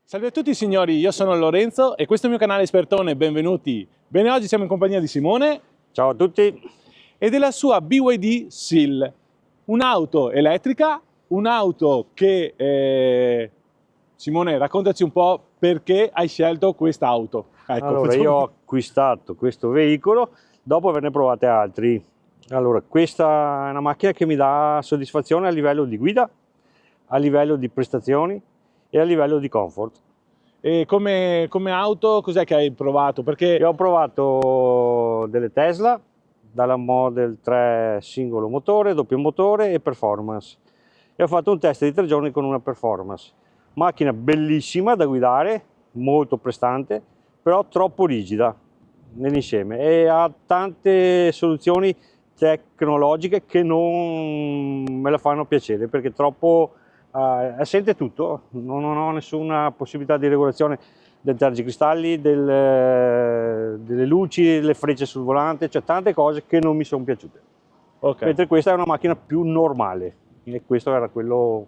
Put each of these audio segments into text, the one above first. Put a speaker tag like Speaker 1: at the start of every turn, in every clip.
Speaker 1: Salve a tutti signori, io sono Lorenzo e questo è il mio canale Espertone, benvenuti. Bene, oggi siamo in compagnia di Simone.
Speaker 2: Ciao a tutti.
Speaker 1: E della sua BYD Seal, un'auto elettrica, un'auto che... Simone, raccontaci un po' perché hai scelto quest'auto. Ecco,
Speaker 2: Allora, io ho acquistato questo veicolo dopo averne provate altri. Allora, questa è una macchina che mi dà soddisfazione a livello di guida, a livello di prestazioni e a livello di comfort.
Speaker 1: E come auto cos'è che hai provato? Perché
Speaker 2: Io ho provato delle Tesla, dalla Model 3 singolo motore, doppio motore e performance. E ho fatto un test di 3 giorni con una performance. Macchina bellissima da guidare, molto prestante, però troppo rigida nell'insieme e ha tante soluzioni tecnologiche che non me la fanno piacere perché troppo sente tutto, non ho nessuna possibilità di regolazione del tergicristalli, delle luci, delle frecce sul volante, cioè tante cose che non mi sono piaciute.
Speaker 1: okay.
Speaker 2: Mentre questa è una macchina più normale e questo era quello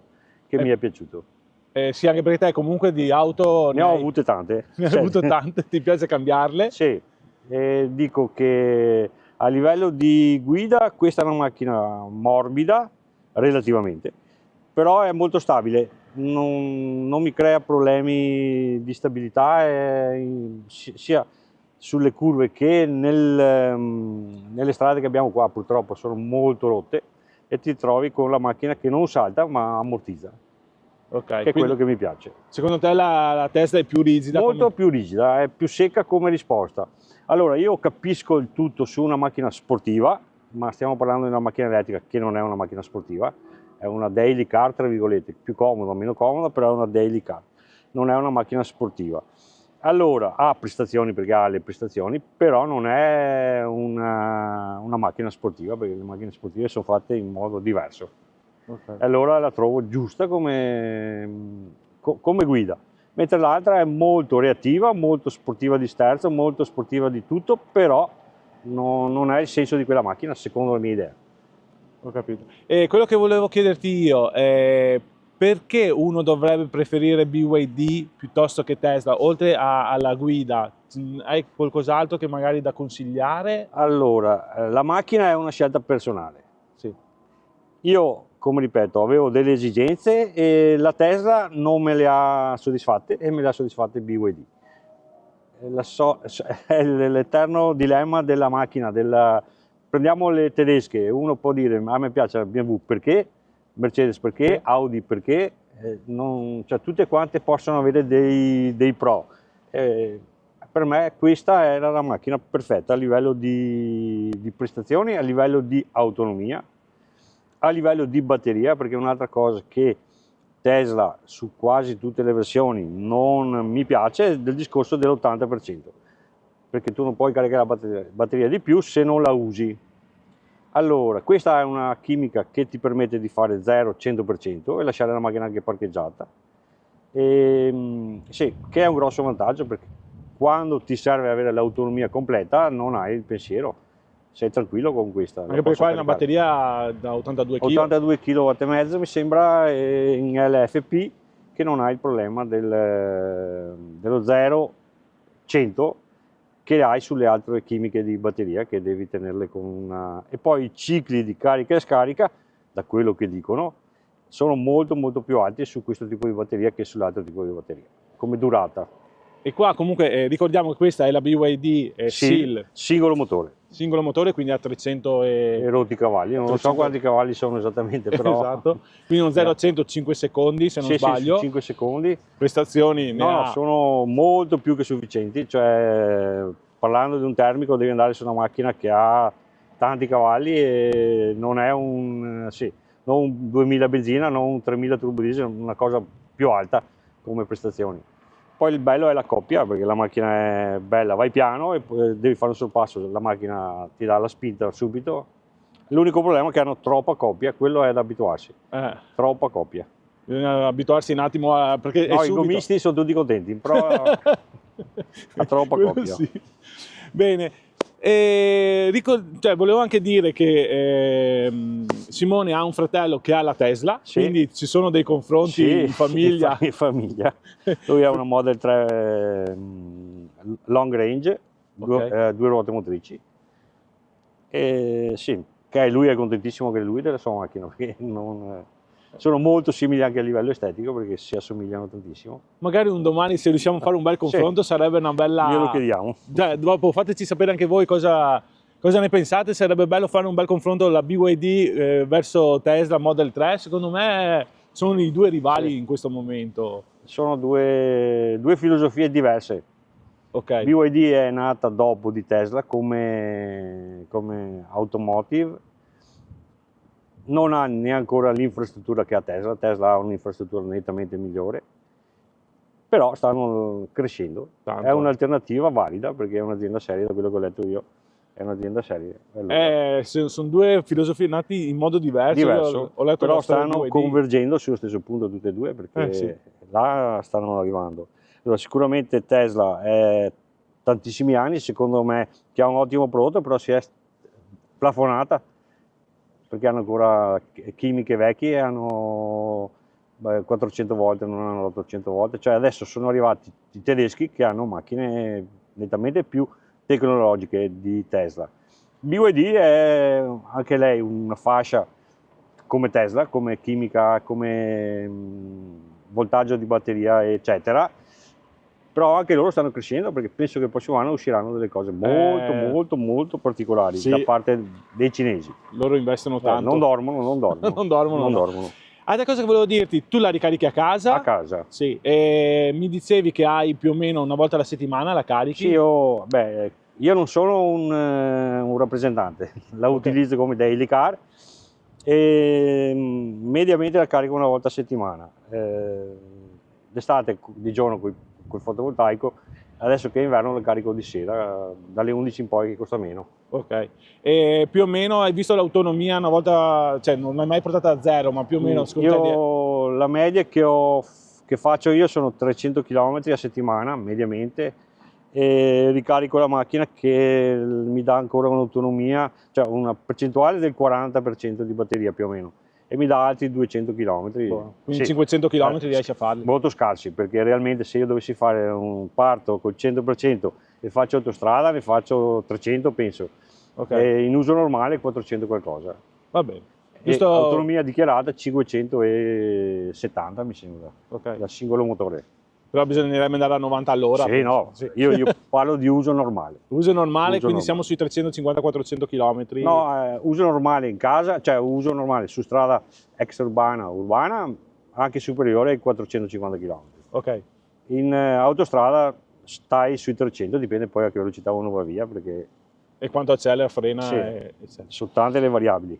Speaker 2: che mi è piaciuto.
Speaker 1: Sì, anche perché te comunque di auto
Speaker 2: Ne ho avute tante.
Speaker 1: ne hai avute tante, ti piace cambiarle?
Speaker 2: Sì, e dico che a livello di guida questa è una macchina morbida, relativamente, però è molto stabile, non mi crea problemi di stabilità sia sulle curve che nelle strade che abbiamo qua, purtroppo sono molto rotte e ti trovi con la macchina che non salta ma ammortizza.
Speaker 1: Okay,
Speaker 2: Che è
Speaker 1: quindi
Speaker 2: quello che mi piace.
Speaker 1: secondo te la Tesla è più rigida?
Speaker 2: Molto più rigida, è più secca come risposta. Allora, io capisco il tutto su una macchina sportiva, ma stiamo parlando di una macchina elettrica che non è una macchina sportiva, è una daily car, tra virgolette, più comoda, meno comoda, però è una daily car, non è una macchina sportiva. Allora, ha prestazioni perché ha le prestazioni, però non è una macchina sportiva, perché le macchine sportive sono fatte in modo diverso.
Speaker 1: Okay.
Speaker 2: Allora la trovo giusta come guida, mentre l'altra è molto reattiva, molto sportiva di sterzo, molto sportiva di tutto, però non è il senso di quella macchina secondo la mia idea.
Speaker 1: Ho capito. E quello che volevo chiederti io è perché uno dovrebbe preferire BYD piuttosto che Tesla, oltre alla guida? Hai qualcos'altro che magari da consigliare?
Speaker 2: Allora, la macchina è una scelta personale.
Speaker 1: Sì.
Speaker 2: Io, come ripeto, avevo delle esigenze e la Tesla non me le ha soddisfatte e me le ha soddisfatte BYD. È l'eterno dilemma della macchina, prendiamo le tedesche, uno può dire a me piace la BMW perché, Mercedes perché, Audi perché, cioè, tutte quante possono avere dei pro. Per me questa era la macchina perfetta a livello di prestazioni, a livello di autonomia, a livello di batteria, perché un'altra cosa che Tesla su quasi tutte le versioni non mi piace è del discorso dell'80%, perché tu non puoi caricare la batteria di più se non la usi. Allora, questa è una chimica che ti permette di fare 0-100% e lasciare la macchina anche parcheggiata. Sì, che è un grosso vantaggio perché quando ti serve avere l'autonomia completa non hai il pensiero, sei tranquillo con questa.
Speaker 1: Anche perché qua è una batteria da 82 kg.
Speaker 2: 82 kW e mezzo mi sembra in LFP, che non ha il problema dello 0-100 che hai sulle altre chimiche di batteria, che devi tenerle con una... E poi i cicli di carica e scarica, da quello che dicono, sono molto più alti su questo tipo di batteria che sull'altro tipo di batteria, come durata.
Speaker 1: E qua comunque ricordiamo che questa è la BYD Seal.
Speaker 2: Singolo motore.
Speaker 1: Singolo motore, quindi a 300
Speaker 2: e rotti cavalli, non 300... so quanti cavalli sono esattamente, però...
Speaker 1: Esatto, quindi un 0 a 100 5 secondi se non sbaglio.
Speaker 2: Sì, 5 secondi.
Speaker 1: Prestazioni
Speaker 2: no, sono molto più che sufficienti, cioè parlando di un termico devi andare su una macchina che ha tanti cavalli e non è non un 2000 benzina, non un 3000 turbo diesel, una cosa più alta come prestazioni. Poi il bello è la coppia, perché la macchina è bella, vai piano e devi fare un sorpasso, la macchina ti dà la spinta subito. L'unico problema è che hanno troppa coppia, quello è da abituarsi, troppa coppia.
Speaker 1: Bisogna abituarsi un attimo perché
Speaker 2: no, i gommisti sono tutti contenti, però ha troppa coppia.
Speaker 1: Sì. Bene, Cioè, volevo anche dire che Simone ha un fratello che ha la Tesla,
Speaker 2: Sì.
Speaker 1: quindi ci sono dei confronti
Speaker 2: Sì,
Speaker 1: in famiglia.
Speaker 2: in famiglia. Lui ha una Model 3 long range,
Speaker 1: Ok.
Speaker 2: due ruote motrici. E sì, che lui è contentissimo che lui della sua macchina, perché sono molto simili anche a livello estetico, perché si assomigliano tantissimo.
Speaker 1: Magari un domani, se riusciamo a fare un bel confronto, sarebbe una bella...
Speaker 2: Glielo chiediamo.
Speaker 1: Dopo fateci sapere anche voi cosa ne pensate. Sarebbe bello fare un bel confronto la BYD verso Tesla Model 3. Secondo me sono i due rivali in questo momento.
Speaker 2: Sono due filosofie diverse.
Speaker 1: Ok.
Speaker 2: BYD è nata dopo di Tesla come automotive, non ha neanche ancora l'infrastruttura che ha Tesla. Tesla ha un'infrastruttura nettamente migliore, però stanno crescendo.
Speaker 1: Tanto.
Speaker 2: È un'alternativa valida, perché è un'azienda seria, da quello che ho letto io, è un'azienda seria. Allora,
Speaker 1: sono due filosofie nate in modo diverso.
Speaker 2: diverso,
Speaker 1: Ho letto
Speaker 2: però
Speaker 1: la storia
Speaker 2: stanno
Speaker 1: di BYD.
Speaker 2: convergendo sullo stesso punto tutte e due, perché
Speaker 1: Sì.
Speaker 2: là stanno arrivando. Allora, sicuramente Tesla è tantissimi anni, secondo me, che ha un ottimo prodotto, però si è plafonata, perché hanno ancora chimiche vecchie e hanno 400 volte, non hanno 800 volte. Cioè adesso sono arrivati i tedeschi che hanno macchine nettamente più tecnologiche di Tesla. BYD è anche lei una fascia come Tesla, come chimica, come voltaggio di batteria, eccetera. Però anche loro stanno crescendo, perché penso che il prossimo anno usciranno delle cose molto particolari,
Speaker 1: sì,
Speaker 2: da parte dei cinesi.
Speaker 1: Loro investono tanto.
Speaker 2: Non dormono.
Speaker 1: Non dormono. Altra cosa che volevo dirti, tu la ricarichi a casa?
Speaker 2: A casa.
Speaker 1: Sì, e mi dicevi che hai più o meno una volta alla settimana la carichi?
Speaker 2: Sì, io non sono un rappresentante, la utilizzo come daily car e mediamente la carico una volta a settimana. D'estate di giorno col fotovoltaico, adesso che è inverno la carico di sera, dalle 11 in poi, che costa meno.
Speaker 1: Ok, e più o meno hai visto l'autonomia una volta, cioè non l'hai mai portata a zero, ma più o meno
Speaker 2: La media che faccio io sono 300 km a settimana, mediamente, e ricarico la macchina che mi dà ancora un'autonomia, cioè una percentuale del 40% di batteria più o meno, e mi dà altri 200 km.
Speaker 1: Quindi
Speaker 2: Sì.
Speaker 1: 500 km riesci a farli?
Speaker 2: Molto scarsi, perché realmente se io dovessi fare un parto col 100% e faccio autostrada, ne faccio 300 penso, e in uso normale 400 qualcosa.
Speaker 1: Va bene.
Speaker 2: Autonomia dichiarata 570 mi sembra, dal singolo motore.
Speaker 1: Però bisognerebbe andare a 90 all'ora.
Speaker 2: Sì, no, sì. Io parlo di uso normale.
Speaker 1: Uso normale, quindi siamo sui 350-400 km?
Speaker 2: No, uso normale in casa, cioè uso normale su strada extraurbana, urbana, anche superiore ai 450 km.
Speaker 1: Ok.
Speaker 2: In autostrada stai sui 300, dipende poi a che velocità uno va via, perché...
Speaker 1: E quanto accelera, frena,
Speaker 2: sì,
Speaker 1: eccetera.
Speaker 2: Sono tante le variabili.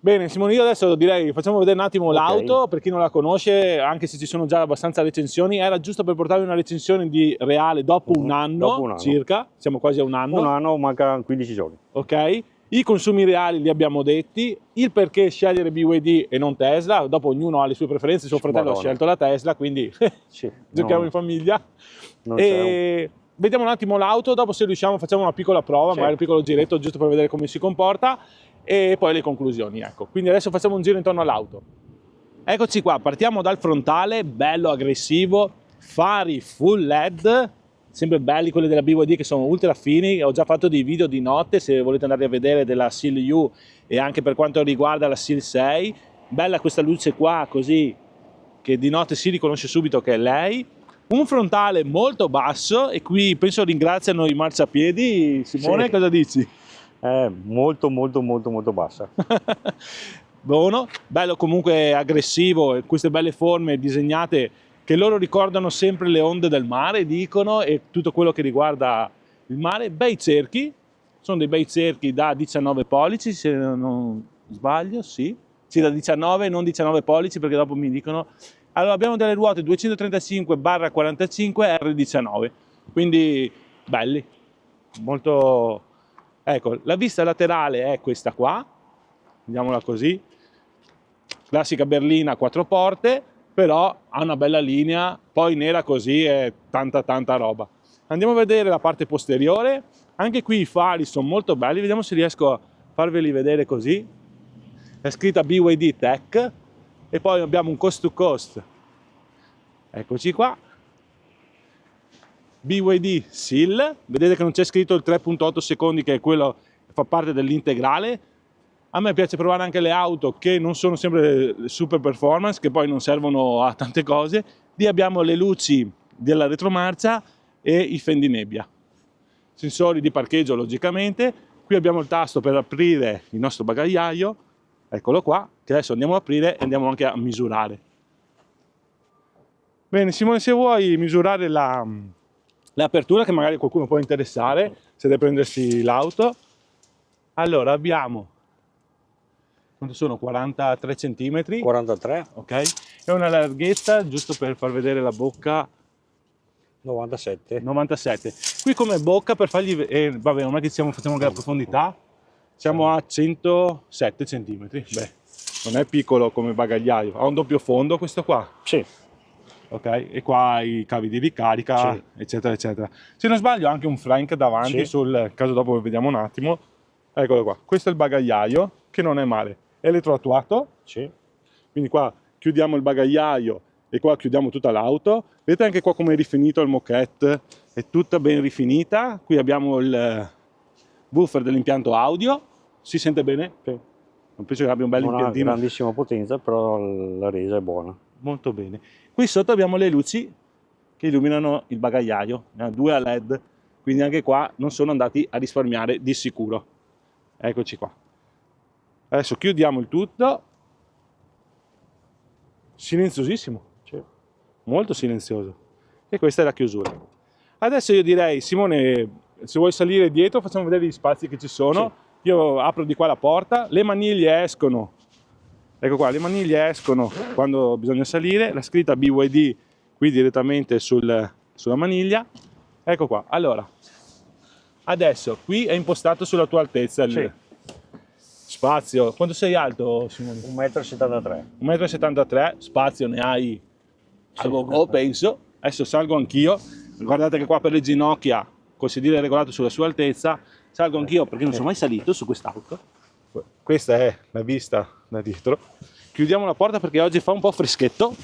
Speaker 1: Bene Simone, io adesso direi facciamo vedere un attimo l'auto, per chi non la conosce, anche se ci sono già abbastanza recensioni. Era giusto per portarvi una recensione di reale dopo un anno circa, siamo quasi a un anno.
Speaker 2: Un anno, mancano 15 giorni.
Speaker 1: Ok, i consumi reali li abbiamo detti, il perché scegliere BYD e non Tesla, dopo ognuno ha le sue preferenze, suo fratello ha scelto la Tesla, quindi giochiamo in famiglia. Vediamo un attimo l'auto, dopo se riusciamo facciamo una piccola prova, magari un piccolo giretto giusto per vedere come si comporta, e poi le conclusioni, ecco. Quindi adesso facciamo un giro intorno all'auto. Eccoci qua, partiamo dal frontale, bello aggressivo, fari full LED, sempre belli quelli della BYD che sono ultra fini. Ho già fatto dei video di notte, se volete andare a vedere, della Seal U e anche per quanto riguarda la Seal 6. Bella questa luce qua, così, che di notte si riconosce subito che è lei. Un frontale molto basso, e qui penso ringraziano i marciapiedi. Simone, cosa dici?
Speaker 2: Molto bassa.
Speaker 1: Buono, bello comunque aggressivo, queste belle forme disegnate che loro ricordano sempre le onde del mare, dicono, e tutto quello che riguarda il mare. Bei cerchi, sono dei bei cerchi da 19 pollici, se non sbaglio, sì, da 19, non 19 pollici, perché dopo mi dicono. Allora abbiamo delle ruote 235/45 R19, quindi belli, molto. Ecco, la vista laterale è questa qua, vediamola così, classica berlina 4 porte, però ha una bella linea, poi nera così è tanta roba. Andiamo a vedere la parte posteriore. Anche qui i fari sono molto belli, vediamo se riesco a farveli vedere così. È scritta BYD Tech e poi abbiamo un coast to coast, eccoci qua, BYD Seal, vedete che non c'è scritto il 3.8 secondi che è quello che fa parte dell'integrale. A me piace provare anche le auto che non sono sempre super performance, che poi non servono a tante cose. Lì abbiamo le luci della retromarcia e i fendinebbia, sensori di parcheggio logicamente. Qui abbiamo il tasto per aprire il nostro bagagliaio, eccolo qua, che adesso andiamo a aprire e andiamo anche a misurare. Bene Simone, se vuoi misurare l'apertura, che magari qualcuno può interessare se deve prendersi l'auto. Allora abbiamo, quanto sono? 43 cm?
Speaker 2: 43.
Speaker 1: Ok, e una larghezza, giusto per far vedere la bocca,
Speaker 2: 97.
Speaker 1: 97. Qui come bocca, per fargli vabbè, non è che facciamo anche la profondità, siamo a 107 cm. Beh, non è piccolo come bagagliaio, ha un doppio fondo questo qua.
Speaker 2: Sì.
Speaker 1: Ok, e qua i cavi di ricarica,
Speaker 2: Sì.
Speaker 1: eccetera eccetera. Se non sbaglio ha anche un flank davanti,
Speaker 2: Sì.
Speaker 1: sul caso dopo vediamo un attimo. Eccolo qua, questo è il bagagliaio, che non è male, è elettroattuato,
Speaker 2: Sì.
Speaker 1: quindi qua chiudiamo il bagagliaio e qua chiudiamo tutta l'auto. Vedete anche qua come è rifinito il moquette, è tutta ben rifinita. Qui abbiamo il woofer dell'impianto audio, si sente bene?
Speaker 2: Sì.
Speaker 1: Non penso che abbia un bel
Speaker 2: Non ha
Speaker 1: impiantino.
Speaker 2: grandissima potenza, però la resa è buona.
Speaker 1: Molto bene. Qui sotto abbiamo le luci che illuminano il bagagliaio, ne ha 2 a LED, quindi anche qua non sono andati a risparmiare di sicuro. Eccoci qua. Adesso chiudiamo il tutto. Silenziosissimo,
Speaker 2: Sì.
Speaker 1: molto silenzioso. E questa è la chiusura. Adesso io direi, Simone, se vuoi salire dietro facciamo vedere gli spazi che ci sono. Io apro di qua la porta, le maniglie escono. Ecco qua, le maniglie escono quando bisogna salire, la scritta BYD qui direttamente sulla maniglia. Ecco qua, allora, adesso qui è impostato sulla tua altezza il
Speaker 2: Sì.
Speaker 1: spazio. Quanto sei alto, Simone?
Speaker 2: 1,73 m.
Speaker 1: 1,73 m, spazio ne hai a go-go, penso. Adesso salgo anch'io, guardate che qua per le ginocchia, col sedile regolato sulla sua altezza, salgo anch'io perché non sono mai salito su quest'auto. Questa è la vista da dietro. Chiudiamo la porta perché oggi fa un po' freschetto,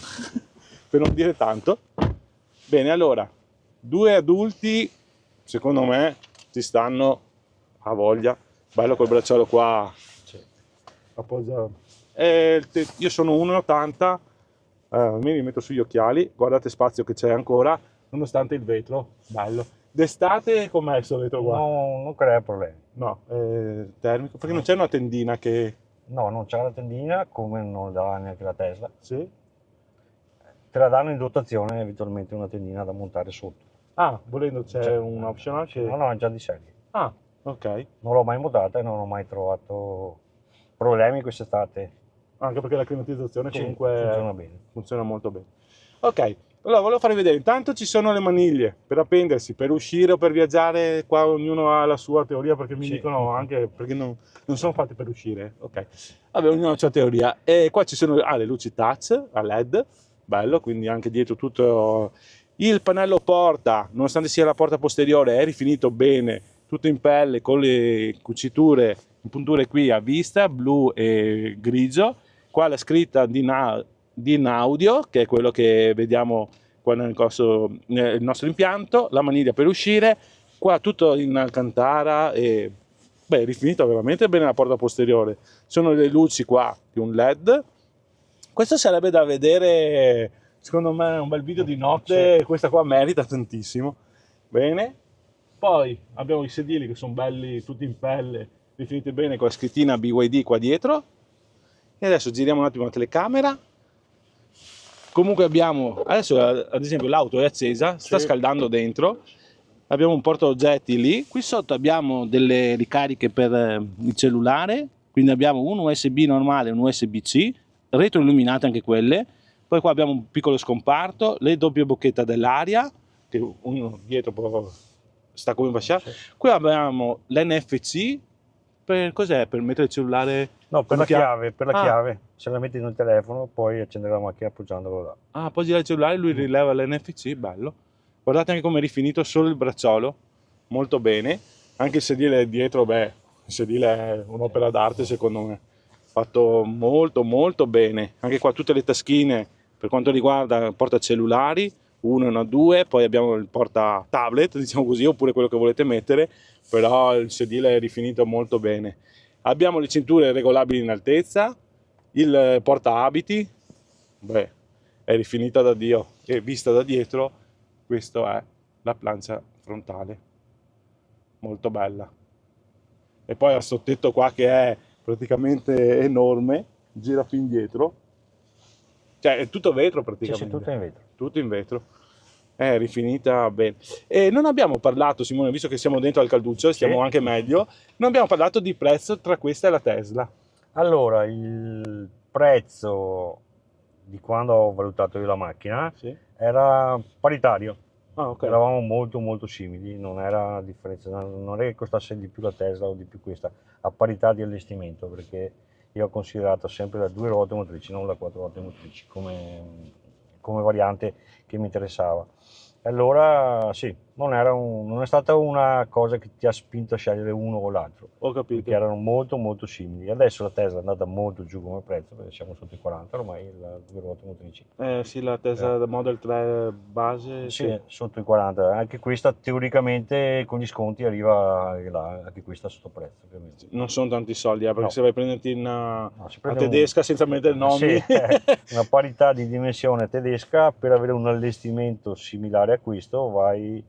Speaker 1: per non dire tanto. Bene, allora, 2 adulti, secondo me, ci stanno a voglia. Bello col bracciolo qua.
Speaker 2: Sì.
Speaker 1: Appoggia. Io sono 1,80 m, mi metto sugli occhiali, guardate spazio che c'è ancora, nonostante il vetro, bello. D'estate com'è sto vetro qua?
Speaker 2: No, non crea problemi.
Speaker 1: No, termico, perché non c'è una tendina che...
Speaker 2: No, non c'è la tendina, come non dà neanche la Tesla.
Speaker 1: Sì?
Speaker 2: Te la danno in dotazione, eventualmente una tendina da montare sotto.
Speaker 1: Ah, volendo c'è
Speaker 2: C'è.
Speaker 1: un optional che...
Speaker 2: No, no, è già di serie.
Speaker 1: Ah, ok.
Speaker 2: Non l'ho mai montata e non ho mai trovato problemi quest'estate.
Speaker 1: Anche perché la climatizzazione
Speaker 2: Sì,
Speaker 1: comunque
Speaker 2: funziona bene.
Speaker 1: funziona molto bene. Ok, allora volevo farvi vedere, intanto ci sono le maniglie per appendersi, per uscire o per viaggiare, qua ognuno ha la sua teoria perché mi
Speaker 2: Sì.
Speaker 1: dicono anche perché non sono fatti per uscire, ok. Vabbè, ognuno ha la sua teoria. E qua ci sono le luci touch a LED, bello, quindi anche dietro tutto il pannello porta, nonostante sia la porta posteriore, è rifinito bene, tutto in pelle con le cuciture, punture qui a vista, blu e grigio. Qua la scritta DIN Audio, che è quello che vediamo qua nel nostro impianto, la maniglia per uscire, qua tutto in alcantara e beh, rifinito veramente bene la porta posteriore. Sono le luci qua di un LED. Questo sarebbe da vedere, secondo me, un bel video di notte,
Speaker 2: Sì.
Speaker 1: questa qua merita tantissimo. Bene. Poi abbiamo i sedili che sono belli, tutti in pelle, rifiniti bene con la scrittina BYD qua dietro. E adesso giriamo un attimo la telecamera. Comunque abbiamo, adesso ad esempio l'auto è accesa, sta
Speaker 2: Sì.
Speaker 1: scaldando dentro. Abbiamo un portaoggetti lì. Qui sotto abbiamo delle ricariche per il cellulare. Quindi abbiamo un USB normale e un USB-C, retroilluminate anche quelle. Poi qua abbiamo un piccolo scomparto, le doppie bocchette dell'aria, che uno dietro può sta come fascia.
Speaker 2: Sì.
Speaker 1: Qui abbiamo l'NFC, per cos'è? Per mettere il cellulare...
Speaker 2: No, per
Speaker 1: come
Speaker 2: la chiave, per la
Speaker 1: Ah.
Speaker 2: chiave. Se la metti nel telefono, puoi accendere la macchina appoggiandolo là.
Speaker 1: Ah, poi gira il cellulare, lui rileva l'NFC, bello. Guardate anche come è rifinito solo il bracciolo, molto bene. Anche il sedile dietro, beh, il sedile è un'opera d'arte secondo me, fatto molto molto bene. Anche qua tutte le taschine per quanto riguarda il portacellulari, uno e uno, due, poi abbiamo il porta tablet, diciamo così, oppure quello che volete mettere, però il sedile è rifinito molto bene. Abbiamo le cinture regolabili in altezza, il porta abiti, beh, è rifinita da Dio, e vista da dietro, questa è la plancia frontale, molto bella. E poi al sottetto qua che è praticamente enorme, gira più indietro, cioè è tutto vetro
Speaker 2: Sì,
Speaker 1: praticamente.
Speaker 2: sì, tutto in vetro.
Speaker 1: Tutto in vetro. È rifinita bene. E non abbiamo parlato, Simone, visto che siamo dentro al calduccio e stiamo
Speaker 2: Sì.
Speaker 1: anche meglio, non abbiamo parlato di prezzo tra questa e la Tesla.
Speaker 2: Allora, il prezzo di quando ho valutato io la macchina
Speaker 1: Sì.
Speaker 2: era paritario.
Speaker 1: Ah, ok.
Speaker 2: Eravamo molto molto simili, non era differenza, non è che costasse di più la Tesla o di più questa, a parità di allestimento, perché io ho considerato sempre la 2 ruote motrici, non la 4 ruote motrici, come variante che mi interessava. E allora sì, non è stata una cosa che ti ha spinto a scegliere uno o l'altro,
Speaker 1: Ho
Speaker 2: perché
Speaker 1: capito.
Speaker 2: erano molto molto simili. Adesso la Tesla è andata molto giù come prezzo, perché siamo sotto i 40 ormai, la 2 ruote motrici.
Speaker 1: Sì, la Tesla Model 3 base,
Speaker 2: Sì,
Speaker 1: sì.
Speaker 2: sotto i 40, anche questa teoricamente con gli sconti arriva là, anche questa sotto prezzo ovviamente.
Speaker 1: Non sono tanti soldi, perché
Speaker 2: No,
Speaker 1: se vai a prenderti una
Speaker 2: no, si prende
Speaker 1: tedesca senza mettere
Speaker 2: sì,
Speaker 1: nomi,
Speaker 2: una parità di dimensione tedesca per avere un allestimento similare a questo vai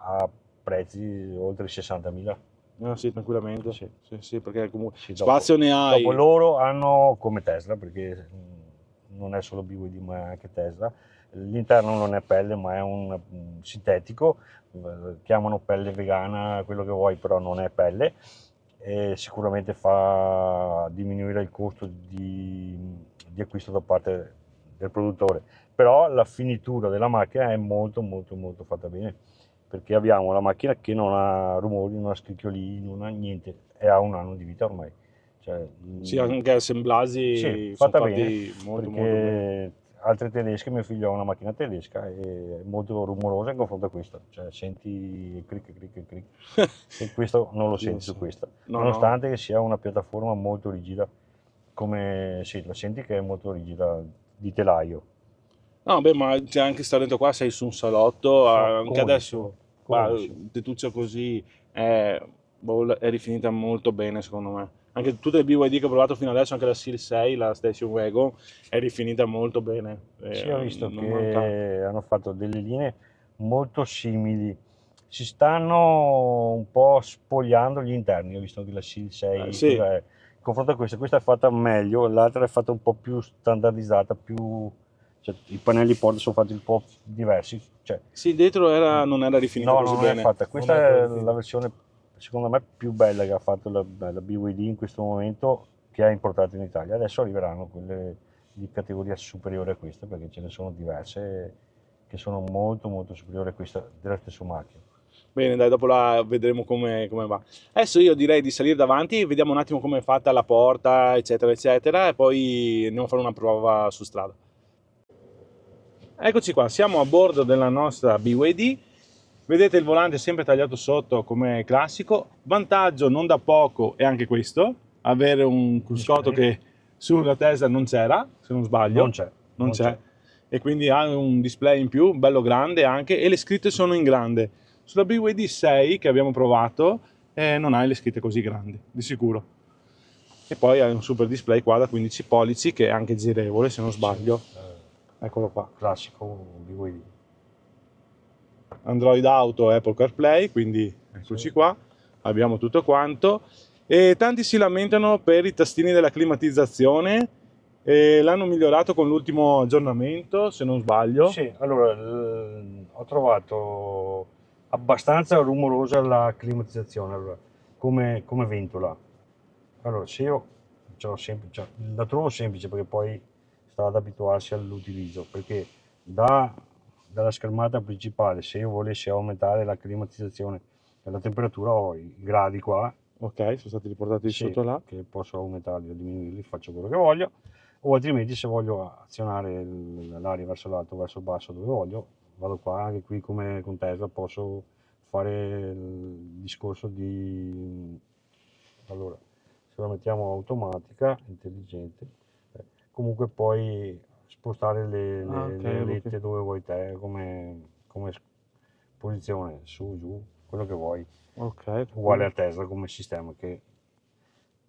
Speaker 2: a prezzi oltre i 60.000.
Speaker 1: no, sì, tranquillamente.
Speaker 2: Sì.
Speaker 1: Sì, sì, perché comunque
Speaker 2: Sì,
Speaker 1: spazio ne
Speaker 2: dopo
Speaker 1: hai.
Speaker 2: loro hanno come Tesla, perché non è solo BYD ma è anche Tesla, l'interno non è pelle ma è un sintetico, chiamano pelle vegana, quello che vuoi, però non è pelle, e sicuramente fa diminuire il costo di acquisto da parte del produttore, però la finitura della macchina è molto molto molto fatta bene, perché abbiamo la macchina che non ha rumori, non ha scricchiolii, non ha niente, e ha un anno di vita ormai. Cioè,
Speaker 1: Sì, anche
Speaker 2: sì,
Speaker 1: assemblaggi sono
Speaker 2: fatta bene,
Speaker 1: fatti molto molto bene.
Speaker 2: perché altre tedesche, mio figlio ha una macchina tedesca e è molto rumorosa in confronto a questa, cioè senti cric cric cric, e questo non lo
Speaker 1: Sì,
Speaker 2: senti
Speaker 1: sì.
Speaker 2: su questa,
Speaker 1: No, no.
Speaker 2: nonostante che sia una piattaforma molto rigida, come sì, la senti che è molto rigida, di telaio.
Speaker 1: No, beh, ma c'è anche sta dentro qua, sei su un salotto,
Speaker 2: No,
Speaker 1: anche adesso,
Speaker 2: comodissimo, comodissimo.
Speaker 1: tettuccia così, è rifinita molto bene secondo me. Anche tutte le BYD che ho provato fino adesso, anche la Seal 6, la Station Wagon, è rifinita molto bene.
Speaker 2: Sì, ho visto
Speaker 1: Non manca.
Speaker 2: che hanno fatto delle linee molto simili. Si stanno un po' spogliando gli interni. Ho visto che la Seal 6,
Speaker 1: Sì,
Speaker 2: in confronto a questa è fatta meglio, l'altra è fatta un po' più standardizzata, cioè, i pannelli porta sono fatti un po' diversi. Cioè,
Speaker 1: sì, dentro non era rifinita
Speaker 2: no,
Speaker 1: così
Speaker 2: non è
Speaker 1: bene.
Speaker 2: fatta.
Speaker 1: Non
Speaker 2: Questa
Speaker 1: quella
Speaker 2: è
Speaker 1: rifinita.
Speaker 2: la versione, secondo me, più bella che ha fatto la BYD in questo momento, che ha importato in Italia. Adesso arriveranno quelle di categoria superiore a questa, perché ce ne sono diverse che sono molto molto superiori a questa della stessa macchina.
Speaker 1: Bene, dai, dopo la vedremo come va. Adesso io direi di salire davanti, vediamo un attimo come è fatta la porta, eccetera, eccetera, e poi andiamo a fare una prova su strada. Eccoci qua, siamo a bordo della nostra BYD. Vedete il volante sempre tagliato sotto come classico. Vantaggio non da poco è anche questo, avere un cruscotto che sulla Tesla non c'era, se non sbaglio. Non
Speaker 2: Non c'è.
Speaker 1: c'è. E quindi ha un display in più, bello grande anche, e le scritte sono in grande. Sulla BYD 6 che abbiamo provato non hai le scritte così grandi, di sicuro. E poi hai un super display qua da 15 pollici che è anche girevole, se non sbaglio. Eccolo qua.
Speaker 2: Classico BYD.
Speaker 1: Android Auto, Apple CarPlay, quindi eccoci qua, abbiamo tutto quanto. E tanti si lamentano per i tastini della climatizzazione, e l'hanno migliorato con l'ultimo aggiornamento, se non sbaglio.
Speaker 2: Sì, allora ho trovato abbastanza rumorosa la climatizzazione, allora, come ventola. Allora, se io la trovo semplice, perché poi sta ad abituarsi all'utilizzo, perché dalla schermata principale, se io volessi aumentare la climatizzazione e la temperatura, ho i gradi qua,
Speaker 1: Ok, sono stati riportati di
Speaker 2: sì,
Speaker 1: sotto là.
Speaker 2: che posso aumentarli o diminuirli, faccio quello che voglio, o altrimenti se voglio azionare l'aria verso l'alto o verso il basso dove voglio, vado qua, anche qui come con Tesla posso fare il discorso di, allora, se la mettiamo automatica, intelligente, comunque puoi spostare
Speaker 1: Ah, ok,
Speaker 2: le
Speaker 1: ok.
Speaker 2: alette dove vuoi te, come posizione, su, giù, quello che vuoi,
Speaker 1: Ok,
Speaker 2: uguale
Speaker 1: capito.
Speaker 2: a Tesla come sistema, che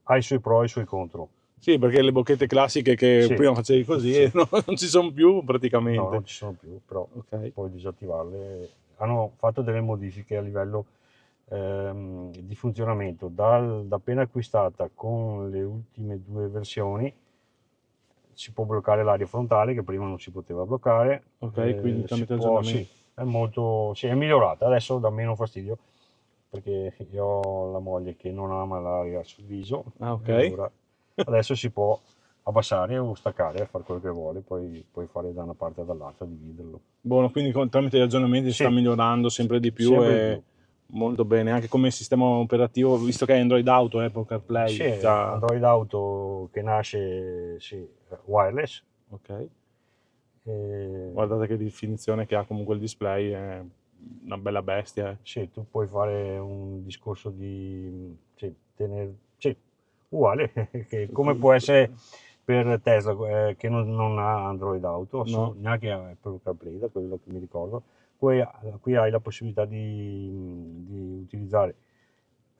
Speaker 2: ha i suoi pro e i suoi contro.
Speaker 1: Sì, perché le bocchette classiche che
Speaker 2: Sì,
Speaker 1: prima facevi così
Speaker 2: sì.
Speaker 1: non ci sono più
Speaker 2: No, non
Speaker 1: praticamente.
Speaker 2: ci sono più, però
Speaker 1: Ok,
Speaker 2: puoi disattivarle. Hanno fatto delle modifiche a livello di funzionamento. Da appena acquistata con le ultime due versioni si può bloccare l'aria frontale che prima non si poteva bloccare.
Speaker 1: ok, quindi tramite aggiornamenti.
Speaker 2: Sì, è molto, sì, è migliorata. Adesso dà meno fastidio perché io ho la moglie che non ama l'aria sul viso,
Speaker 1: Ah,
Speaker 2: e
Speaker 1: ok.
Speaker 2: allora adesso si può abbassare o staccare, fare quello che vuole, poi puoi fare da una parte o dall'altra, dividerlo.
Speaker 1: Buono, quindi tramite gli aggiornamenti si sta
Speaker 2: Sì,
Speaker 1: migliorando sempre di più
Speaker 2: sempre di
Speaker 1: e
Speaker 2: più.
Speaker 1: molto bene, anche come sistema operativo, visto che è Android Auto, Apple
Speaker 2: Sì,
Speaker 1: CarPlay, già...
Speaker 2: Android Auto che nasce, sì, wireless.
Speaker 1: Ok,
Speaker 2: E,
Speaker 1: guardate che definizione che ha comunque il display, è una bella bestia.
Speaker 2: sì, tu puoi fare un discorso di, sì, sì, uguale, che come può essere per Tesla che non ha Android Auto,
Speaker 1: No?
Speaker 2: neanche Apple CarPlay, da quello che mi ricordo. Poi qui hai la possibilità di utilizzare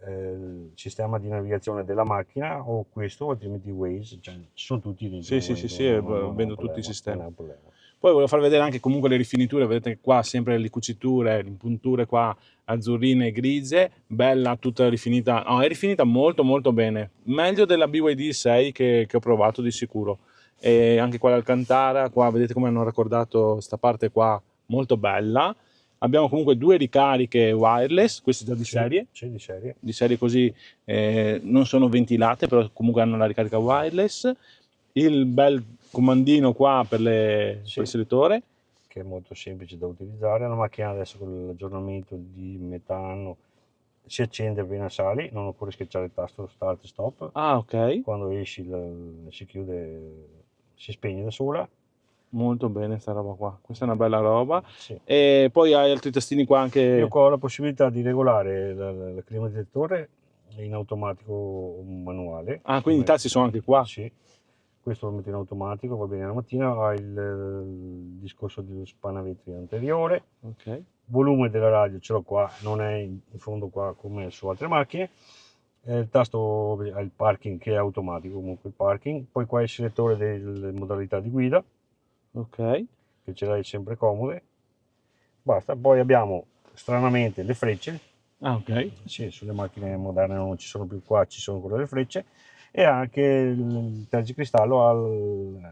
Speaker 2: il sistema di navigazione della macchina o questo, o altrimenti Waze, cioè, ci sono tutti dentro
Speaker 1: Sì,
Speaker 2: in
Speaker 1: sì, sì,
Speaker 2: Waze,
Speaker 1: sì,
Speaker 2: non è un
Speaker 1: vendo tutti i
Speaker 2: problema, non
Speaker 1: sistemi.
Speaker 2: è un problema.
Speaker 1: Poi volevo far vedere anche comunque le rifiniture, vedete che qua sempre le cuciture, le impunture qua azzurrine e grigie, bella tutta rifinita, no, è rifinita molto molto bene, meglio della BYD 6 che ho provato di sicuro. E anche qua l'Alcantara, qua vedete come hanno raccordato questa parte qua, molto bella. Abbiamo comunque due ricariche wireless, queste già
Speaker 2: Sì, sì,
Speaker 1: di serie così non sono ventilate, però comunque hanno la ricarica wireless. Il bel comandino qua per il
Speaker 2: sì,
Speaker 1: selettore.
Speaker 2: che è molto semplice da utilizzare. La macchina adesso con l'aggiornamento di metano si accende appena sali, non occorre schiacciare il tasto start e stop.
Speaker 1: Ah, ok,
Speaker 2: Quando esci si chiude, si spegne da sola.
Speaker 1: molto bene sta roba qua. Questa è una bella roba.
Speaker 2: Sì.
Speaker 1: E poi hai altri tastini qua
Speaker 2: Io
Speaker 1: anche.
Speaker 2: qua ho la possibilità di regolare il climatizzatore in automatico o manuale.
Speaker 1: Ah, quindi i tasti sono anche qua.
Speaker 2: Sì, questo lo metto in automatico, va bene la mattina, ha il discorso dello spanavetri anteriore,
Speaker 1: Ok,
Speaker 2: volume della radio ce l'ho qua, non è in fondo qua come su altre macchine. Il tasto ha il parking che è automatico, comunque il parking, poi qua il selettore delle modalità di guida
Speaker 1: ok.
Speaker 2: che ce l'hai sempre comode. Basta, poi abbiamo stranamente le frecce.
Speaker 1: Ah, ok.
Speaker 2: Sì, sulle macchine moderne non ci sono più, qua ci sono quelle delle frecce, e anche il tergicristallo ha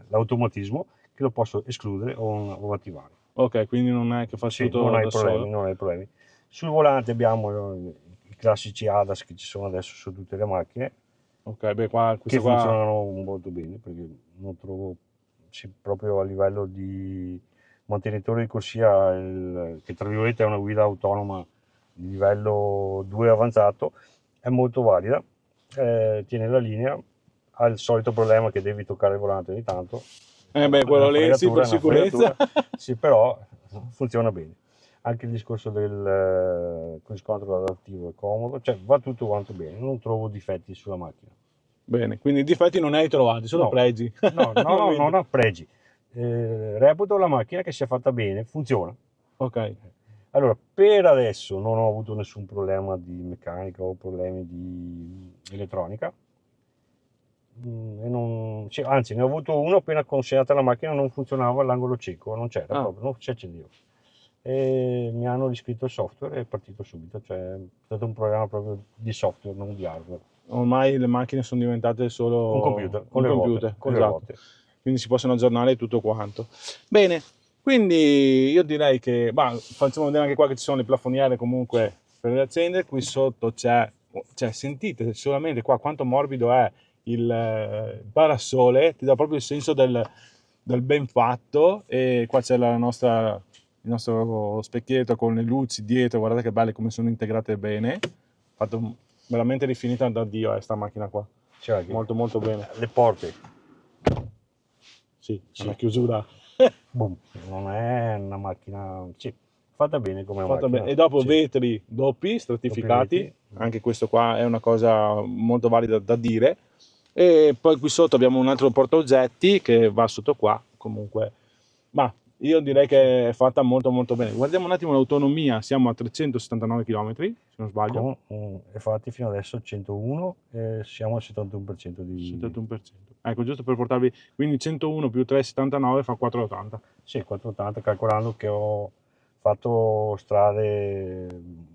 Speaker 2: l'automatismo che lo posso escludere o attivare.
Speaker 1: Ok, quindi non è che fa
Speaker 2: Sì, non
Speaker 1: tutto
Speaker 2: hai
Speaker 1: da
Speaker 2: problemi,
Speaker 1: solo.
Speaker 2: non hai problemi. Sul volante abbiamo i classici ADAS che ci sono adesso su tutte le macchine,
Speaker 1: Ok, beh, qua,
Speaker 2: che
Speaker 1: questo qua.
Speaker 2: funzionano molto bene, perché non trovo, sì, proprio a livello di mantenitore di corsia, che tra virgolette è una guida autonoma di livello 2 avanzato, è molto valida, tiene la linea, ha il solito problema che devi toccare il volante ogni tanto,
Speaker 1: Beh, quello lì sì, per
Speaker 2: è una
Speaker 1: sicurezza.
Speaker 2: fregatura, sì, però funziona bene. Anche il discorso del cruise control adattivo è comodo, cioè va tutto quanto bene, non trovo difetti sulla macchina.
Speaker 1: Bene, quindi difetti non ne hai trovati, solo
Speaker 2: No,
Speaker 1: pregi
Speaker 2: no,
Speaker 1: al
Speaker 2: no, no, non
Speaker 1: momento.
Speaker 2: ha pregi. Reputo la macchina che sia fatta bene, funziona.
Speaker 1: Ok,
Speaker 2: Allora, per adesso non ho avuto nessun problema di meccanica o problemi di elettronica. Sì, anzi, ne ho avuto uno appena consegnata la macchina, non funzionava l'angolo cieco, non c'era
Speaker 1: ah,
Speaker 2: proprio, non si accendeva. E mi hanno riscritto il software e è partito subito, cioè è stato un programma proprio di software, non di hardware.
Speaker 1: ormai le macchine sono diventate
Speaker 2: Un
Speaker 1: solo
Speaker 2: computer, con
Speaker 1: un
Speaker 2: le ruote,
Speaker 1: computer,
Speaker 2: con le
Speaker 1: esatto.
Speaker 2: ruote.
Speaker 1: Quindi si possono aggiornare tutto quanto. Bene, quindi io direi che, bah, facciamo vedere anche qua che ci sono le plafoniere
Speaker 2: Sì,
Speaker 1: comunque per riaccendere. Qui sotto cioè, sentite solamente qua quanto morbido è il parasole, ti dà proprio il senso del ben fatto. E qua c'è il nostro specchietto con le luci dietro, guardate che belle come sono integrate bene. Fatto veramente rifinita da Dio sta macchina qua.
Speaker 2: c'è anche
Speaker 1: Molto molto bene.
Speaker 2: le porte.
Speaker 1: Sì, è una
Speaker 2: Sì,
Speaker 1: chiusura.
Speaker 2: boom, non è una macchina, sì, fatta bene come
Speaker 1: Fatta
Speaker 2: macchina,
Speaker 1: bene. E dopo
Speaker 2: sì,
Speaker 1: vetri doppi,
Speaker 2: doppi
Speaker 1: stratificati,
Speaker 2: vetri,
Speaker 1: anche questo qua è una cosa molto valida da dire. E poi qui sotto abbiamo un altro portaoggetti che va sotto qua, comunque, ma io direi
Speaker 2: sì,
Speaker 1: che è fatta molto molto bene. Guardiamo un attimo l'autonomia, siamo a 379 km, se non sbaglio,
Speaker 2: è fatti fino adesso 101 e siamo al 71% di,
Speaker 1: 71%. Ecco, giusto per portarvi, quindi 101 più 379 fa 480.
Speaker 2: sì, 480, calcolando che ho fatto strade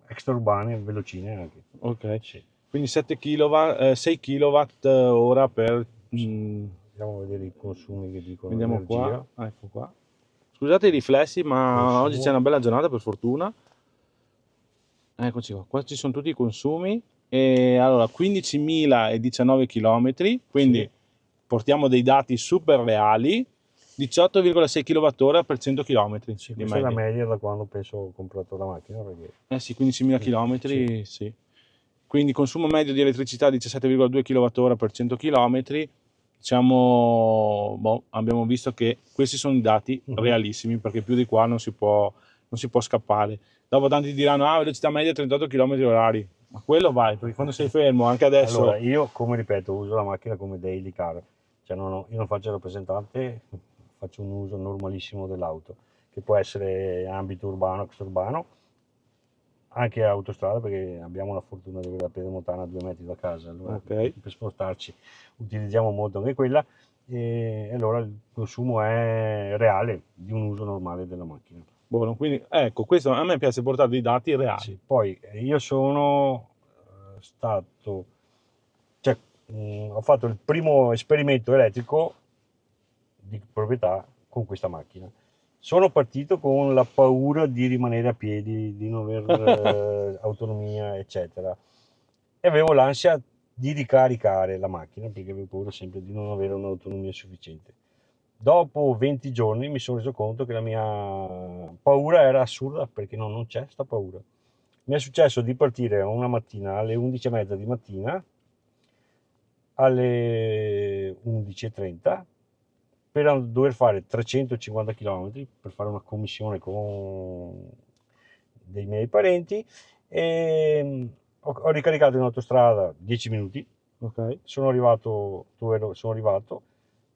Speaker 2: extraurbane velocine anche,
Speaker 1: Ok,
Speaker 2: sì,
Speaker 1: quindi 7 kW, 6 kW ora per...
Speaker 2: sì. Andiamo a vedere i consumi che dicono
Speaker 1: vediamo qua,
Speaker 2: energia,
Speaker 1: ecco qua. Scusate i riflessi, ma oggi c'è
Speaker 2: consumo,
Speaker 1: una bella giornata per fortuna. Eccoci qua, qua ci sono tutti i consumi. E allora, 15.019 km,
Speaker 2: sì,
Speaker 1: quindi portiamo dei dati super reali, 18,6 kWh per 100 km
Speaker 2: sì,
Speaker 1: di
Speaker 2: questa è la
Speaker 1: media.
Speaker 2: media da quando penso ho comprato la macchina, perché
Speaker 1: Eh sì, 15.000
Speaker 2: sì,
Speaker 1: km, sì. Quindi consumo medio di elettricità 17,2 kWh per 100 km. Diciamo, boh, abbiamo visto che questi sono i dati
Speaker 2: mhm.
Speaker 1: realissimi perché più di qua non si può scappare. Dopo tanti diranno, ah, velocità media 38 km orari. Ma quello vai, perché quando sei fermo, anche
Speaker 2: Allora,
Speaker 1: adesso,
Speaker 2: io come ripeto, uso la macchina come daily car, cioè io non faccio il rappresentante, faccio un uso normalissimo dell'auto, che può essere ambito urbano, extraurbano, anche autostrada, perché abbiamo la fortuna di avere la pedemontana a 2 metri da casa, allora
Speaker 1: ok,
Speaker 2: per spostarci utilizziamo molto anche quella, e allora il consumo è reale di un uso normale della macchina.
Speaker 1: buono. Quindi, ecco, questo a me piace portare dei dati reali.
Speaker 2: Sì, poi io sono stato, cioè, ho fatto il primo esperimento elettrico di proprietà con questa macchina. Sono partito con la paura di rimanere a piedi, di non aver autonomia, eccetera. E avevo l'ansia di ricaricare la macchina perché avevo paura sempre di non avere un'autonomia sufficiente. Dopo 20 giorni mi sono reso conto che la mia paura era assurda perché non c'è sta paura. Mi è successo di partire una mattina alle 11:30 di mattina, alle 11:30, per dover fare 350 km per fare una commissione con dei miei parenti e ho ricaricato in autostrada 10 minuti,
Speaker 1: Ok,
Speaker 2: sono arrivato dove sono arrivato,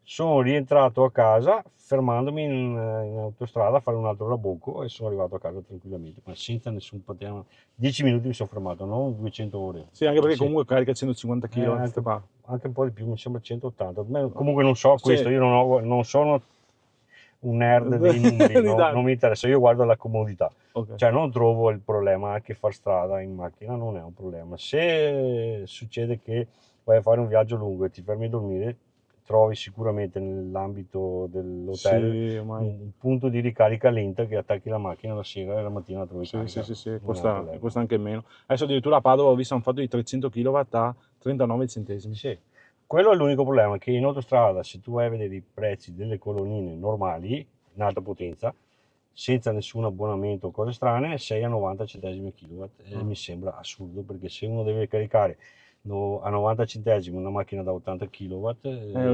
Speaker 2: sono rientrato a casa fermandomi in autostrada a fare un altro rabocco e sono arrivato a casa tranquillamente, ma senza nessun problema. 10 minuti mi sono fermato, non 200 ore.
Speaker 1: sì, anche perché
Speaker 2: Sì,
Speaker 1: comunque carica 150 kW, queste
Speaker 2: anche,
Speaker 1: qua.
Speaker 2: anche un po' di più, mi sembra 180. Comunque non so questo,
Speaker 1: Sì,
Speaker 2: io non sono un nerd dei numeri,
Speaker 1: di
Speaker 2: non
Speaker 1: dati.
Speaker 2: mi interessa, io guardo la comodità.
Speaker 1: Ok.
Speaker 2: Cioè non trovo il problema, anche far strada in macchina non è un problema. Se succede che vai a fare un viaggio lungo e ti fermi a dormire, trovi sicuramente nell'ambito dell'hotel
Speaker 1: Sì, ormai.
Speaker 2: un punto di ricarica lenta che attacchi la macchina la sera e la mattina la trovi
Speaker 1: Sì, sì,
Speaker 2: carica,
Speaker 1: sì, sì,
Speaker 2: non è un problema.
Speaker 1: costa anche meno. Adesso addirittura a Padova ho visto un fatto di 300 kW a 39 centesimi.
Speaker 2: Sì, quello è l'unico problema, che in autostrada, se tu vai a vedere i prezzi delle colonnine normali, in alta potenza, senza nessun abbonamento o cose strane, sei a 90 centesimi a kilowatt. E
Speaker 1: Ah.
Speaker 2: mi sembra assurdo, perché se uno deve caricare a 90 centesimi una macchina da 80 kilowatt,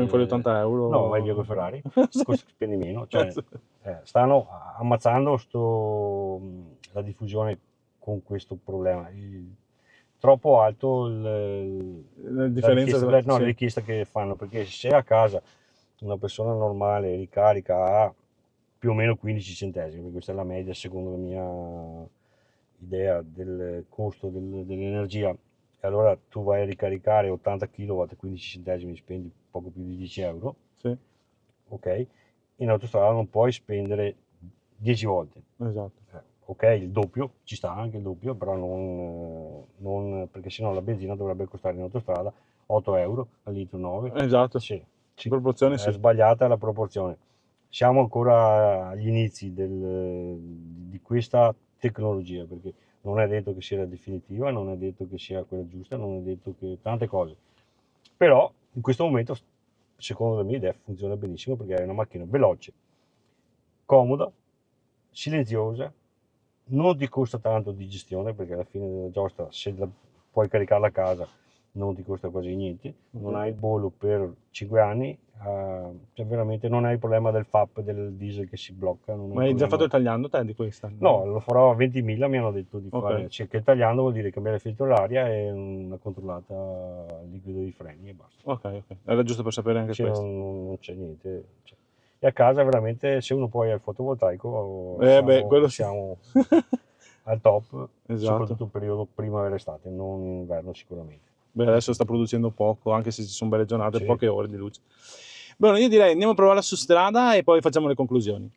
Speaker 1: Fuori 80
Speaker 2: no, vai via
Speaker 1: euro.
Speaker 2: con Ferrari, spendi meno. Cioè, stanno ammazzando la diffusione con questo problema. Troppo alto
Speaker 1: La differenza tra...
Speaker 2: no, la
Speaker 1: Sì,
Speaker 2: richiesta che fanno, perché se a casa una persona normale ricarica a più o meno 15 centesimi, perché questa è la media secondo la mia idea del costo dell'energia, e allora tu vai a ricaricare 80 kW a 15 centesimi, spendi poco più di 10 euro,
Speaker 1: sì,
Speaker 2: ok? In autostrada non puoi spendere 10 volte.
Speaker 1: esatto.
Speaker 2: Ok, il doppio, ci sta anche il doppio, però perché sennò la benzina dovrebbe costare in autostrada 8 euro al litro 9.
Speaker 1: Esatto.
Speaker 2: Sì,
Speaker 1: In
Speaker 2: sì,
Speaker 1: proporzione
Speaker 2: è
Speaker 1: sì.
Speaker 2: sbagliata la proporzione. Siamo ancora agli inizi di questa tecnologia, perché non è detto che sia la definitiva, non è detto che sia quella giusta, non è detto che tante cose. Però in questo momento, secondo la mia idea, funziona benissimo perché è una macchina veloce, comoda, silenziosa, non ti costa tanto di gestione perché alla fine della giostra, se puoi caricarla a casa, non ti costa quasi niente, non
Speaker 1: Ok.
Speaker 2: hai il bollo per 5 anni, cioè veramente non hai il problema del FAP del diesel che si blocca. Non è
Speaker 1: Ma
Speaker 2: un
Speaker 1: hai già
Speaker 2: problema.
Speaker 1: fatto il tagliando te di questa?
Speaker 2: No, lo farò a 20.000, mi hanno detto di
Speaker 1: Ok.
Speaker 2: fare circa il tagliando, vuol dire cambiare il filtro d'aria e una controllata al liquido dei freni e basta.
Speaker 1: Ok, era giusto per sapere anche
Speaker 2: Sì,
Speaker 1: questo.
Speaker 2: non c'è niente. Cioè. E a casa veramente, se uno poi ha il fotovoltaico,
Speaker 1: Quello sì.
Speaker 2: siamo al top,
Speaker 1: Esatto.
Speaker 2: soprattutto il periodo primavera-estate, non in inverno sicuramente.
Speaker 1: Beh, adesso sta producendo poco, anche se ci sono belle giornate,
Speaker 2: Sì.
Speaker 1: poche ore di luce. Bene, io direi andiamo a provarla su strada e poi facciamo le conclusioni.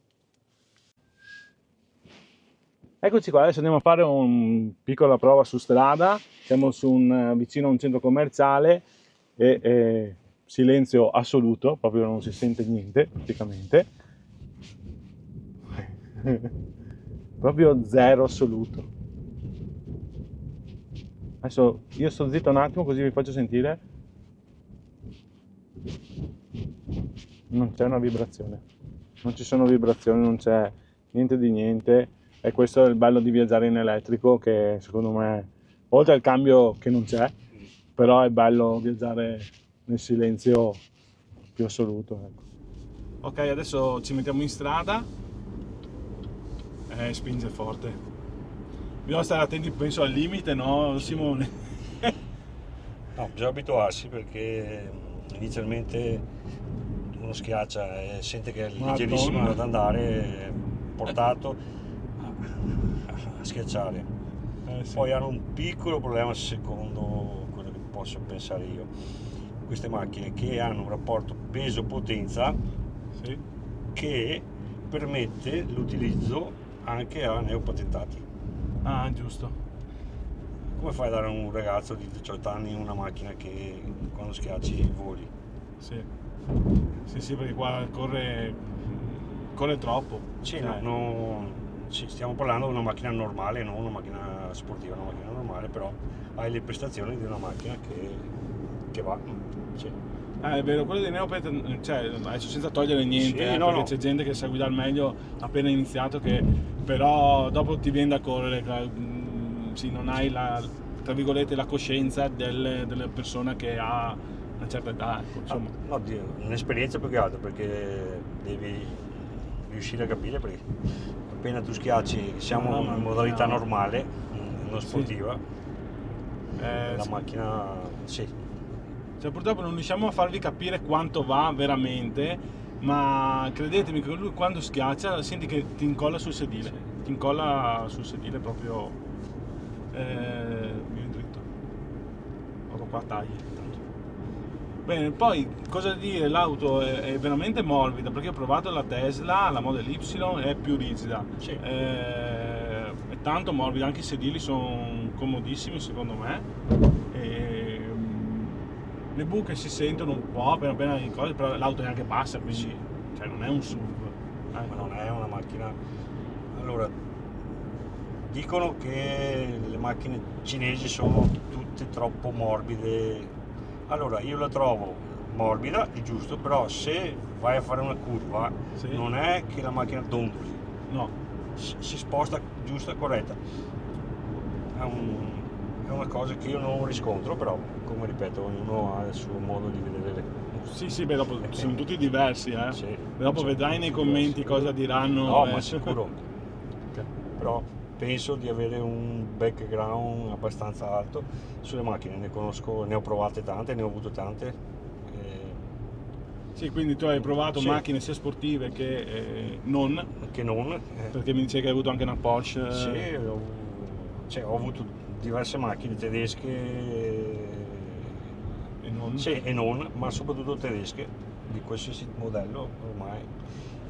Speaker 1: Eccoci qua, adesso andiamo a fare una piccola prova su strada. Siamo vicino a un centro commerciale e silenzio assoluto, proprio non si sente niente praticamente. Proprio zero assoluto. Adesso io sto zitto un attimo così vi faccio sentire. Non c'è una vibrazione, non ci sono vibrazioni, non c'è niente di niente, e questo è il bello di viaggiare in elettrico, che secondo me, oltre al cambio che non c'è, però è bello viaggiare nel silenzio più assoluto, ecco. Ok, adesso ci mettiamo in strada e spinge forte. Bisogna stare attenti, penso, al limite, no Simone?
Speaker 2: No, bisogna abituarsi perché inizialmente uno schiaccia e sente che è leggerissimo
Speaker 1: Madonna.
Speaker 2: ad andare, portato a schiacciare.
Speaker 1: Sì.
Speaker 2: Poi hanno un piccolo problema secondo quello che posso pensare io. Queste macchine che hanno un rapporto peso-potenza
Speaker 1: Sì.
Speaker 2: che permette l'utilizzo anche a neopatentati.
Speaker 1: Ah, giusto.
Speaker 2: Come fai a dare a un ragazzo di 18 anni una macchina che quando schiacci voli?
Speaker 1: Sì. Sì, perché qua corre troppo.
Speaker 2: Sì,
Speaker 1: Cioè,
Speaker 2: sì, stiamo parlando di una macchina normale, non una macchina sportiva, una macchina normale, però hai le prestazioni di una macchina che va. Sì.
Speaker 1: è vero, quello dei neopet, cioè, adesso senza togliere niente,
Speaker 2: Sì, no,
Speaker 1: perché
Speaker 2: no.
Speaker 1: c'è gente che sa guidare meglio appena iniziato, che però dopo ti viene da correre, sì, non hai tra virgolette, la coscienza della persona che ha una certa età, ecco, insomma.
Speaker 2: No, un'esperienza più che altro, perché devi riuscire a capire, perché appena tu schiacci, siamo
Speaker 1: Mamma
Speaker 2: in modalità
Speaker 1: mia.
Speaker 2: normale, non sportiva, la
Speaker 1: Sì.
Speaker 2: macchina, sì,
Speaker 1: Cioè, purtroppo non riusciamo a farvi capire quanto va veramente, ma credetemi che lui quando schiaccia senti che ti incolla sul sedile, ti incolla sul sedile proprio, vieni dritto, ecco qua tagli. Tanto. Bene, poi cosa dire, l'auto è veramente morbida, perché ho provato la Tesla, la Model Y, è più rigida,
Speaker 2: sì.
Speaker 1: è tanto morbida, anche i sedili sono comodissimi secondo me. Le buche si sentono un po' appena in cose, però l'auto è anche bassa, quindi
Speaker 2: Sì.
Speaker 1: cioè, non è un SUV.
Speaker 2: Ma non è una macchina. Allora, dicono che le macchine cinesi sono tutte troppo morbide. Allora, io la trovo morbida, è giusto, però se vai a fare una curva,
Speaker 1: Sì.
Speaker 2: non è che la macchina dondoli,
Speaker 1: No,
Speaker 2: si sposta giusta, corretta. È una cosa che io non riscontro, però, come ripeto, ognuno ha il suo modo di vedere le cose.
Speaker 1: sì, beh, dopo sono tutti diversi, eh.
Speaker 2: Sì,
Speaker 1: Dopo
Speaker 2: sono
Speaker 1: vedrai nei
Speaker 2: tutti
Speaker 1: commenti
Speaker 2: diversi.
Speaker 1: cosa diranno.
Speaker 2: No, ma sicuro.
Speaker 1: Ok.
Speaker 2: Però penso di avere un background abbastanza alto sulle macchine, ne ho provate tante, ne ho avute tante.
Speaker 1: Sì, quindi tu hai provato
Speaker 2: Sì.
Speaker 1: macchine sia sportive che non,
Speaker 2: Che non.
Speaker 1: perché mi dicevi che hai avuto anche una Porsche.
Speaker 2: Sì, ho avuto diverse macchine tedesche
Speaker 1: E non.
Speaker 2: sì, e non, ma soprattutto tedesche di qualsiasi modello ormai.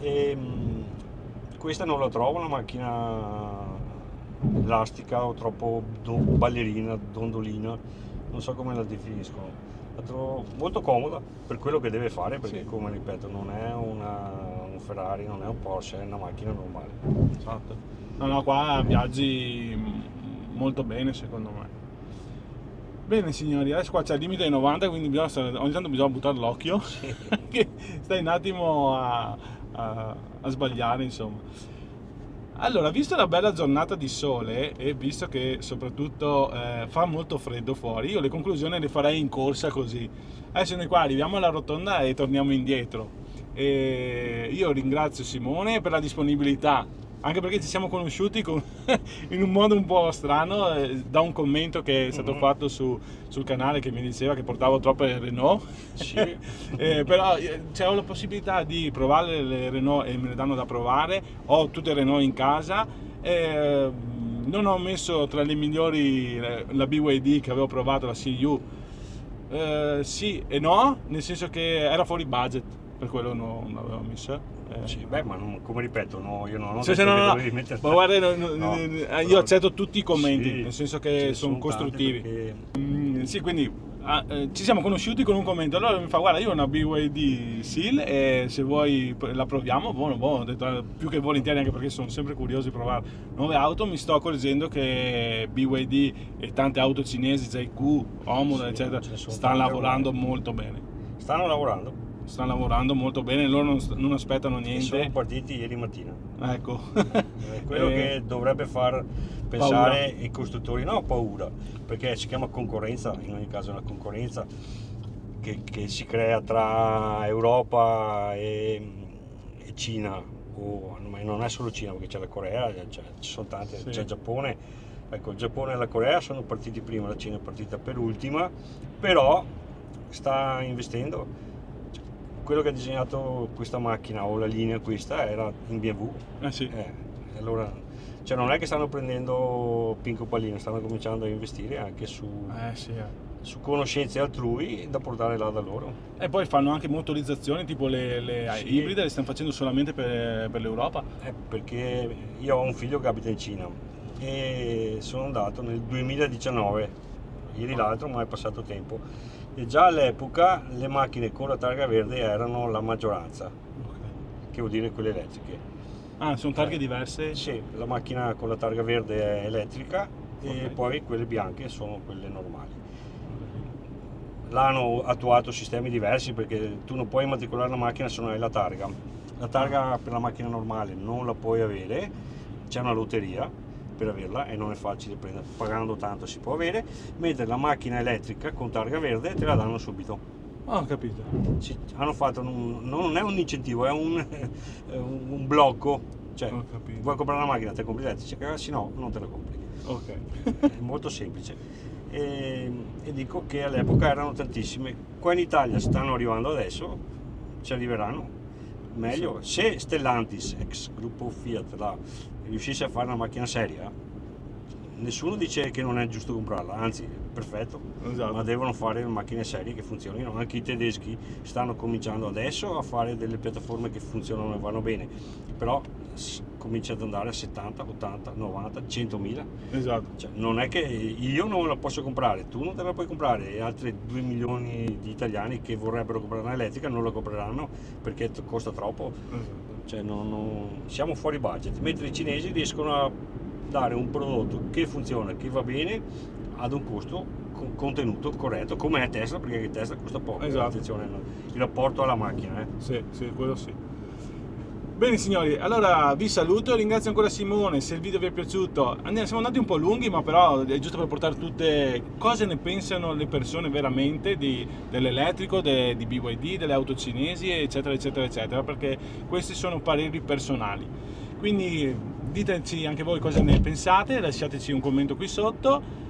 Speaker 2: E, questa non la trovo una macchina elastica o troppo ballerina, dondolina, non so come la definiscono. La trovo molto comoda per quello che deve fare, perché
Speaker 1: Sì.
Speaker 2: come ripeto non è un Ferrari, non è un Porsche, è una macchina normale.
Speaker 1: Esatto. No, qua viaggi molto bene secondo me. Bene signori, adesso qua c'è il limite ai 90, quindi ogni tanto bisogna buttare l'occhio, che stai un attimo a sbagliare, insomma. Allora, visto la bella giornata di sole e visto che soprattutto fa molto freddo fuori, io le conclusioni le farei in corsa così. Adesso noi qua arriviamo alla rotonda e torniamo indietro. E io ringrazio Simone per la disponibilità, anche perché ci siamo conosciuti in un modo un po' strano, da un commento che è stato fatto sul canale che mi diceva che portavo troppe Renault.
Speaker 2: Sì.
Speaker 1: Però c'è la possibilità di provare le Renault e me le danno da provare, ho tutte le Renault in casa, non ho messo tra le migliori la BYD che avevo provato, la CU, sì e no, nel senso che era fuori budget, per quello non l'avevo messa.
Speaker 2: Sì, beh, ma come ripeto, no, io non ho
Speaker 1: Sì,
Speaker 2: detto
Speaker 1: sì, no,
Speaker 2: che
Speaker 1: no,
Speaker 2: dovevi
Speaker 1: no.
Speaker 2: mettere.
Speaker 1: Ma guarda,
Speaker 2: No,
Speaker 1: io
Speaker 2: però-
Speaker 1: accetto tutti i commenti,
Speaker 2: Sì,
Speaker 1: nel senso
Speaker 2: ce
Speaker 1: che
Speaker 2: ne
Speaker 1: sono
Speaker 2: tante
Speaker 1: costruttivi.
Speaker 2: perché-
Speaker 1: Sì, quindi ci siamo conosciuti con un commento. Allora mi fa: guarda, io ho una BYD Seal e se vuoi la proviamo. Buono, buono. Ho detto, più che volentieri, anche perché sono sempre curioso di provare nuove auto. Mi sto accorgendo che BYD e tante auto cinesi, JQ, Homoda,
Speaker 2: Sì,
Speaker 1: eccetera,
Speaker 2: ce ne sono
Speaker 1: stanno
Speaker 2: tante
Speaker 1: lavorando
Speaker 2: ormai.
Speaker 1: molto bene.
Speaker 2: Stanno lavorando
Speaker 1: Stanno lavorando molto bene, loro non aspettano
Speaker 2: e sono
Speaker 1: niente.
Speaker 2: partiti ieri mattina.
Speaker 1: Ecco.
Speaker 2: È quello che dovrebbe far pensare i costruttori, no paura, perché si chiama concorrenza, in ogni caso è una concorrenza che si crea tra Europa e Cina, ma non è solo Cina, perché c'è la Corea, ci sono tante,
Speaker 1: Sì.
Speaker 2: c'è il Giappone. Ecco, il Giappone e la Corea sono partiti prima, la Cina è partita per ultima, però sta investendo. Quello che ha disegnato questa macchina o la linea questa era in BMW.
Speaker 1: Sì.
Speaker 2: Allora, cioè non è che stanno prendendo Pinco Pallino, stanno cominciando a investire anche su
Speaker 1: Sì.
Speaker 2: conoscenze altrui da portare là da loro.
Speaker 1: E poi fanno anche motorizzazioni tipo le
Speaker 2: Sì.
Speaker 1: ibride, le stanno facendo solamente per l'Europa.
Speaker 2: Perché io ho un figlio che abita in Cina e sono andato nel 2019, ieri l'altro, ma è passato tempo. E già all'epoca le macchine con la targa verde erano la maggioranza, che vuol dire quelle elettriche.
Speaker 1: Ah, sono targhe diverse?
Speaker 2: Sì, la macchina con la targa verde è elettrica e
Speaker 1: Ok.
Speaker 2: poi quelle bianche sono quelle normali. Là hanno attuato sistemi diversi perché tu non puoi immatricolare la macchina se non hai la targa. La targa per la macchina normale non la puoi avere, c'è una lotteria per averla e non è facile prendere, pagando tanto si può avere, mentre la macchina elettrica con targa verde te la danno subito.
Speaker 1: Ah, ho capito.
Speaker 2: Hanno fatto non è un incentivo, è un blocco, cioè
Speaker 1: Ho capito.
Speaker 2: vuoi comprare una macchina, te compri elettrica, se no non te la compri.
Speaker 1: Ok.
Speaker 2: È molto semplice. E dico che all'epoca erano tantissime, qua in Italia stanno arrivando adesso, ci arriveranno meglio. Se Stellantis, ex gruppo Fiat, riuscisse a fare una macchina seria, nessuno dice che non è giusto comprarla, anzi, perfetto,
Speaker 1: Esatto.
Speaker 2: ma devono fare macchine serie che funzionino. Anche i tedeschi stanno cominciando adesso a fare delle piattaforme che funzionano e vanno bene, però comincia ad andare a 70, 80, 90, 100.000.
Speaker 1: Esatto.
Speaker 2: Cioè, non è che io non la posso comprare, tu non te la puoi comprare e altri 2 milioni di italiani che vorrebbero comprare una elettrica non la compreranno perché costa troppo.
Speaker 1: Esatto.
Speaker 2: Cioè, siamo fuori budget, mentre i cinesi riescono a dare un prodotto che funziona, che va bene ad un costo contenuto corretto, come è Tesla, perché Tesla costa poco.
Speaker 1: Esatto.
Speaker 2: Attenzione, il rapporto alla macchina.
Speaker 1: Sì, quello sì. Bene signori, allora vi saluto, ringrazio ancora Simone, se il video vi è piaciuto, siamo andati un po' lunghi ma però è giusto per portare tutte cosa ne pensano le persone veramente dell'elettrico, di BYD, delle auto cinesi eccetera eccetera eccetera, perché questi sono pareri personali, quindi diteci anche voi cosa ne pensate, lasciateci un commento qui sotto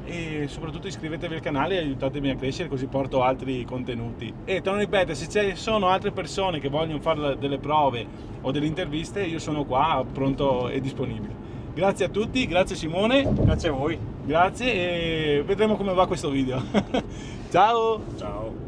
Speaker 1: e soprattutto iscrivetevi al canale e aiutatemi a crescere così porto altri contenuti. E torno a ripetere, se ci sono altre persone che vogliono fare delle prove o delle interviste, io sono qua pronto e disponibile. Grazie a tutti, grazie Simone,
Speaker 2: Grazie a voi,
Speaker 1: grazie e vedremo come va questo video. Ciao!
Speaker 2: ciao.